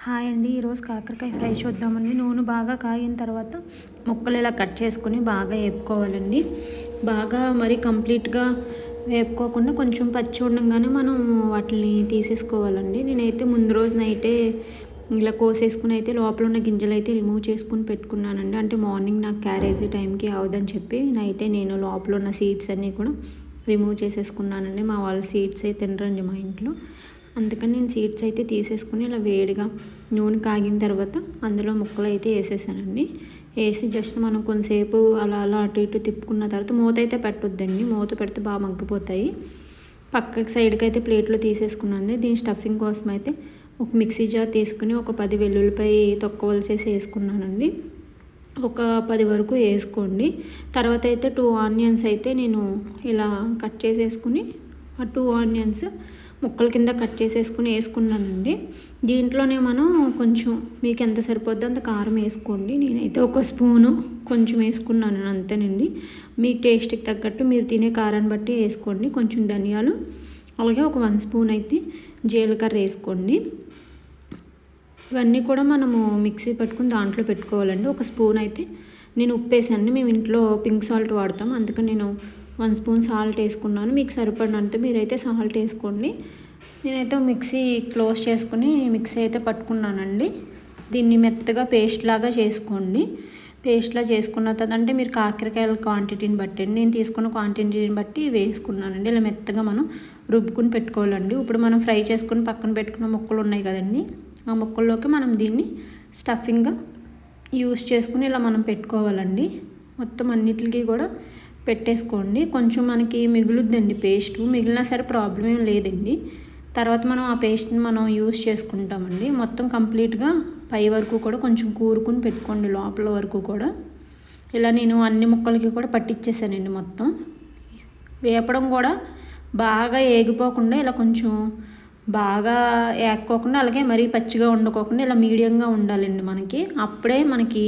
Hi అండి. ఈరోజు కాకరకాయ ఫ్రై చూద్దామండి. నూనె బాగా కాగిన తర్వాత ముక్కలు ఇలా కట్ చేసుకుని బాగా వేపుకోవాలండి. బాగా మరి కంప్లీట్గా వేపుకోకుండా కొంచెం పచ్చి ఉండగానే మనం వాటిని తీసేసుకోవాలండి. నేనైతే ముందు రోజు నైటే ఇలా కోసేసుకుని అయితే లోపల ఉన్న గింజలు అయితే రిమూవ్ చేసుకుని పెట్టుకున్నానండి. అంటే మార్నింగ్ నాకు క్యారేజీ టైంకి అవదని చెప్పి నైటే నేను లోపల ఉన్న సీడ్స్ అన్నీ కూడా రిమూవ్ చేసేసుకున్నానండి. మా వాళ్ళ సీడ్స్ అయితే తినరండి మా ఇంట్లో. అందుకని నేను సీడ్స్ అయితే తీసేసుకుని ఇలా వేడిగా నూనె కాగిన తర్వాత అందులో ముక్కలు అయితే వేసేసానండి. వేసి జస్ట్ మనం కొంతసేపు అలా అలా అటు ఇటు తిప్పుకున్న తర్వాత మూత అయితే పెట్టొద్దండి. మూత పెడితే బాగా మగ్గిపోతాయి. పక్కకి సైడ్కి అయితే ప్లేట్లో తీసేసుకున్నాను. దీని స్టఫింగ్ కోసం అయితే ఒక మిక్సీ జార్ తీసుకుని ఒక 10 వెల్లుల్లిపై తొక్కవలసేసి వేసుకున్నానండి. ఒక 10 వరకు వేసుకోండి. తర్వాత అయితే 2 ఆనియన్స్ అయితే నేను ఇలా కట్ చేసేసుకుని ఆ 2 ఆనియన్స్ ముక్కల కింద కట్ చేసేసుకుని వేసుకున్నానండి. దీంట్లోనే మనం కొంచెం మీకు ఎంత సరిపోద్దో అంత కారం వేసుకోండి. నేనైతే ఒక స్పూను కొంచెం వేసుకున్నాను అంతేనండి. మీ టేస్ట్కి తగ్గట్టు మీరు తినే కారాన్ని బట్టి వేసుకోండి. కొంచెం ధనియాలు అలాగే ఒక 1 స్పూన్ అయితే జీలకర్ర వేసుకోండి. ఇవన్నీ కూడా మనము మిక్సీ పెట్టుకుని దాంట్లో పెట్టుకోవాలండి. ఒక స్పూన్ అయితే నేను ఉప్పు వేసాను. మేము ఇంట్లో పింక్ సాల్ట్ వాడతాం, అందుకని నేను 1 స్పూన్ సాల్ట్ వేసుకున్నాను. మీకు సరిపడినంత మీరైతే సాల్ట్ వేసుకోండి. నేనైతే మిక్సీ క్లోజ్ చేసుకుని మిక్సీ అయితే పట్టుకున్నానండి. దీన్ని మెత్తగా పేస్ట్ లాగా చేసుకోండి. పేస్ట్లా చేసుకున్న తర్వాత అంటే మీరు కాకరకాయల క్వాంటిటీని బట్టి నేను తీసుకున్న క్వాంటిటీని బట్టి వేసుకున్నానండి. ఇలా మెత్తగా మనం రుబ్బుకుని పెట్టుకోవాలండి. ఇప్పుడు మనం ఫ్రై చేసుకుని పక్కన పెట్టుకున్న ముక్కలు ఉన్నాయి కదండి, ఆ ముక్కల్లోకి మనం దీన్ని స్టఫింగ్గా యూస్ చేసుకుని ఇలా మనం పెట్టుకోవాలండి. మొత్తం అన్నిటికీ కూడా పెట్టేసుకోండి. కొంచెం మనకి మిగులుద్దండి పేస్ట్, మిగిలినా సరే ప్రాబ్లం ఏం లేదండి. తర్వాత మనం ఆ పేస్ట్ని మనం యూస్ చేసుకుంటామండి. మొత్తం కంప్లీట్గా పై వరకు కూడా కొంచెం కూరుకుని పెట్టుకోండి, లోపల వరకు కూడా. ఇలా నేను అన్ని ముక్కలకి కూడా పట్టించేసానండి. మొత్తం వేపడం కూడా బాగా ఏగిపోకుండా ఇలా కొంచెం బాగా ఏక్కోకుండా అలాగే మరీ పచ్చిగా వండుకోకుండా ఇలా మీడియంగా ఉండాలండి మనకి. అప్పుడే మనకి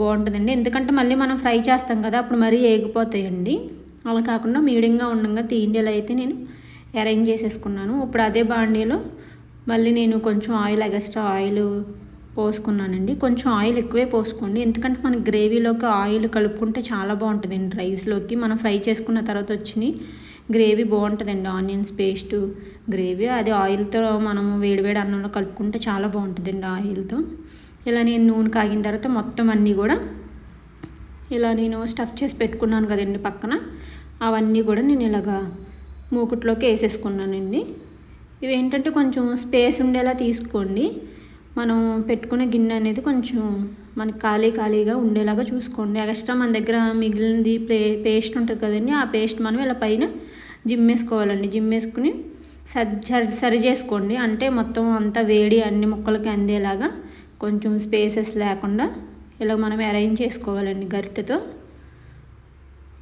బాగుంటుందండి. ఎందుకంటే మళ్ళీ మనం ఫ్రై చేస్తాం కదా, అప్పుడు మరీ ఏగిపోతాయండి. అలా కాకుండా మీడియంగా ఉండగా తీండేలా అయితే నేను అరేంజ్ చేసేసుకున్నాను. ఇప్పుడు అదే బాండీలో మళ్ళీ నేను కొంచెం ఆయిల్ ఎక్స్ట్రా ఆయిల్ పోసుకున్నానండి. కొంచెం ఆయిల్ ఎక్కువే పోసుకోండి, ఎందుకంటే మన గ్రేవీలోకి ఆయిల్ కలుపుకుంటే చాలా బాగుంటుందండి. రైస్లోకి మనం ఫ్రై చేసుకున్న తర్వాత వచ్చిన గ్రేవీ బాగుంటుందండి. ఆనియన్స్ పేస్టు గ్రేవీ అది ఆయిల్తో మనం వేడివేడి అన్నంలో కలుపుకుంటే చాలా బాగుంటుందండి ఆయిల్తో. ఇలా నేను నూనె కాగిన తర్వాత మొత్తం అన్నీ కూడా ఇలా నేను స్టఫ్ చేసి పెట్టుకున్నాను కదండి పక్కన, అవన్నీ కూడా నేను ఇలాగా మూకుట్లోకి వేసేసుకున్నానండి. ఇవి ఏంటంటే కొంచెం స్పేస్ ఉండేలా తీసుకోండి. మనం పెట్టుకునే గిన్నె అనేది కొంచెం మనకి ఖాళీగా ఉండేలాగా చూసుకోండి. ఎక్స్ట్రా మన దగ్గర మిగిలినది పేస్ట్ ఉంటుంది కదండి, ఆ పేస్ట్ మనం ఇలా పైన జిమ్మేసుకోవాలండి. జిమ్మేసుకుని సరి చేసుకోండి. అంటే మొత్తం అంతా వేడి అన్ని ముక్కలకి అందేలాగా కొంచెం స్పేసెస్ లేకుండా ఇలా మనం అరేంజ్ చేసుకోవాలండి. గరిటెతో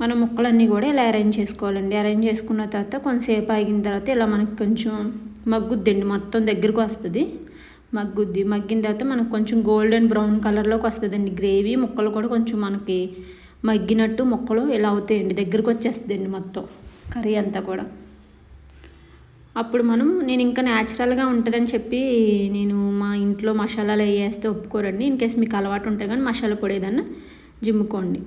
మన ముక్కలన్నీ కూడా ఇలా అరేంజ్ చేసుకోవాలండి. అరేంజ్ చేసుకున్న తర్వాత కొంతసేపు ఆగిన తర్వాత ఇలా మనకి కొంచెం మగ్గుద్దండి, మొత్తం దగ్గరకు వస్తుంది. మగ్గిన తర్వాత మనకు కొంచెం గోల్డెన్ బ్రౌన్ కలర్లోకి వస్తుందండి గ్రేవీ. ముక్కలు కూడా కొంచెం మనకి మగ్గినట్టు ముక్కలు ఇలా అవుతాయండి, దగ్గరకు వచ్చేస్తుందండి మొత్తం కర్రీ అంతా కూడా. అప్పుడు నేను ఇంకా న్యాచురల్గా ఉంటుందని చెప్పి నేను మా ఇంట్లో మసాలాలు వేస్తే ఒప్పుకోరండి. ఇన్ కేస్ మీకు అలవాటు ఉంటే కానీ మసాలా పొడి ఏదన్నా జిమ్ముకోండి.